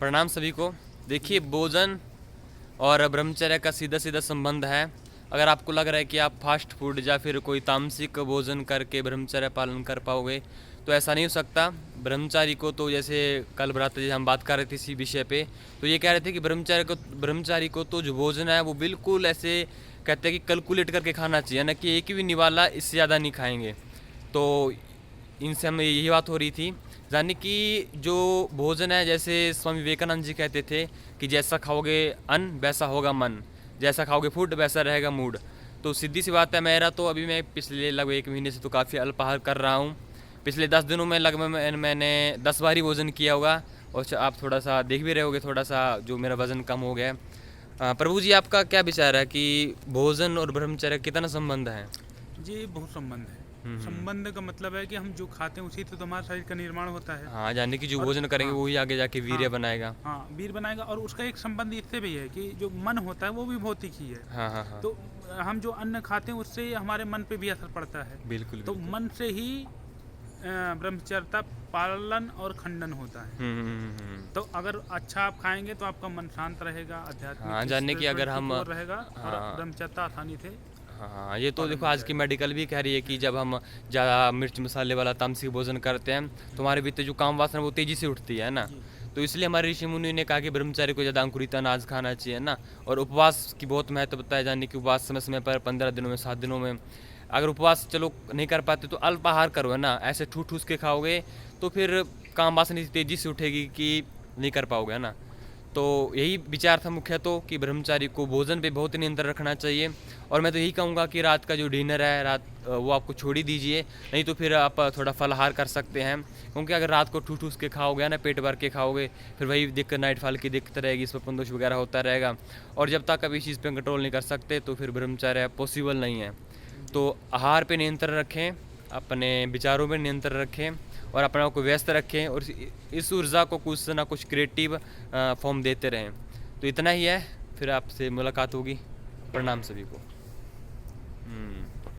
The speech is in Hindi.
प्रणाम सभी को। देखिए, भोजन और ब्रह्मचर्य का सीधा सीधा संबंध है। अगर आपको लग रहा है कि आप फास्ट फूड या फिर कोई तामसिक भोजन करके ब्रह्मचर्य पालन कर पाओगे, तो ऐसा नहीं हो सकता। ब्रह्मचारी को तो जैसे कल भ्राता जी हम बात कर रहे थे इसी विषय पे, तो ये कह रहे थे कि ब्रह्मचारी को तो जो भोजन है वो बिल्कुल ऐसे कहते हैं कि कैलकुलेट करके खाना चाहिए, ना कि एक भी निवाला इससे ज़्यादा नहीं खाएंगे। तो इनसे हमें यही बात हो रही थी, यानी कि जो भोजन है, जैसे स्वामी विवेकानंद जी कहते थे कि जैसा खाओगे अन्न वैसा होगा मन, जैसा खाओगे फूड वैसा रहेगा मूड। तो सीधी सी बात है, मेरा तो अभी मैं पिछले लगभग 1 महीने से तो काफ़ी अल्पाहार कर रहा हूँ। पिछले 10 दिनों में लगभग मैंने 10 बार ही भोजन किया होगा। और आप थोड़ा सा देख भी रहे होगे, थोड़ा सा जो मेरा वज़न कम हो गया है। प्रभु जी, आपका क्या विचार है कि भोजन और ब्रह्मचर्य कितना संबंध है? जी, बहुत संबंध है। हम्म। संबंध का मतलब है कि हम जो खाते हैं उसी से तो हमारा शरीर का निर्माण होता है। हाँ, यानी कि जो और भोजन करेंगे हाँ, वही आगे जाके वीर्य हाँ, बनाएगा। हाँ, वीर बनाएगा। और उसका एक संबंध इससे भी है कि जो मन होता है वो भी भौतिक ही है। हाँ हाँ हाँ। तो हम जो अन्न खाते हैं उससे हमारे मन पे भी असर पड़ता है। बिल्कुल तो बिल्कुल। मन से ही ब्रह्मचर्य पालन और खंडन होता है। तो अगर अच्छा आप खाएंगे तो आपका मन शांत रहेगा, आध्यात्मिक हाँ, जानने की अगर स्पिरिचुअलिटी की हम ओर रहेगा और हाँ ब्रह्मचर्य आसानी से हाँ, ये तो पालन देखो हो आज की जाएगा। मेडिकल भी कह रही है कि जब हम ज़्यादा मिर्च मसाले वाला तामसिक भोजन करते हैं तो हमारे भीतर जो काम वासना वो तेज़ी से उठती है ना। जी। तो इसलिए हमारे ऋषि मुनि ने कहा कि ब्रह्मचारी को ज़्यादा अंकुरित अनाज खाना चाहिए ना। और उपवास की बहुत महत्व बताया, जाने कि उपवास समय समय पर 15 दिनों में 7 दिनों में, अगर उपवास चलो नहीं कर पाते तो अल्पाहार करो, है ना। ऐसे ठूस ठूस के खाओगे तो फिर काम वासना तेज़ी से उठेगी कि नहीं कर पाओगे, है ना। तो यही विचार था मुख्य तो, कि ब्रह्मचारी को भोजन पे बहुत नियंत्रण रखना चाहिए। और मैं तो यही कहूँगा कि रात का जो डिनर है वो आपको छोड़ ही दीजिए। नहीं तो फिर आप थोड़ा फलाहार कर सकते हैं, क्योंकि अगर रात को ठूस ठूस के खाओगे ना, पेट भर के खाओगे, फिर वही दिक्कत नाइट फॉल की दिक्कत रहेगी, इसमें दोष वगैरह होता रहेगा। और जब तक आप इस चीज़ पर कंट्रोल नहीं कर सकते तो फिर ब्रह्मचर्य पॉसिबल नहीं है। जी। तो आहार पे नियंत्रण रखें, अपने विचारों पे नियंत्रण रखें और अपने आप को व्यस्त रखें, और इस ऊर्जा को कुछ ना कुछ क्रिएटिव फॉर्म देते रहें। तो इतना ही है, फिर आपसे मुलाकात होगी। प्रणाम सभी को।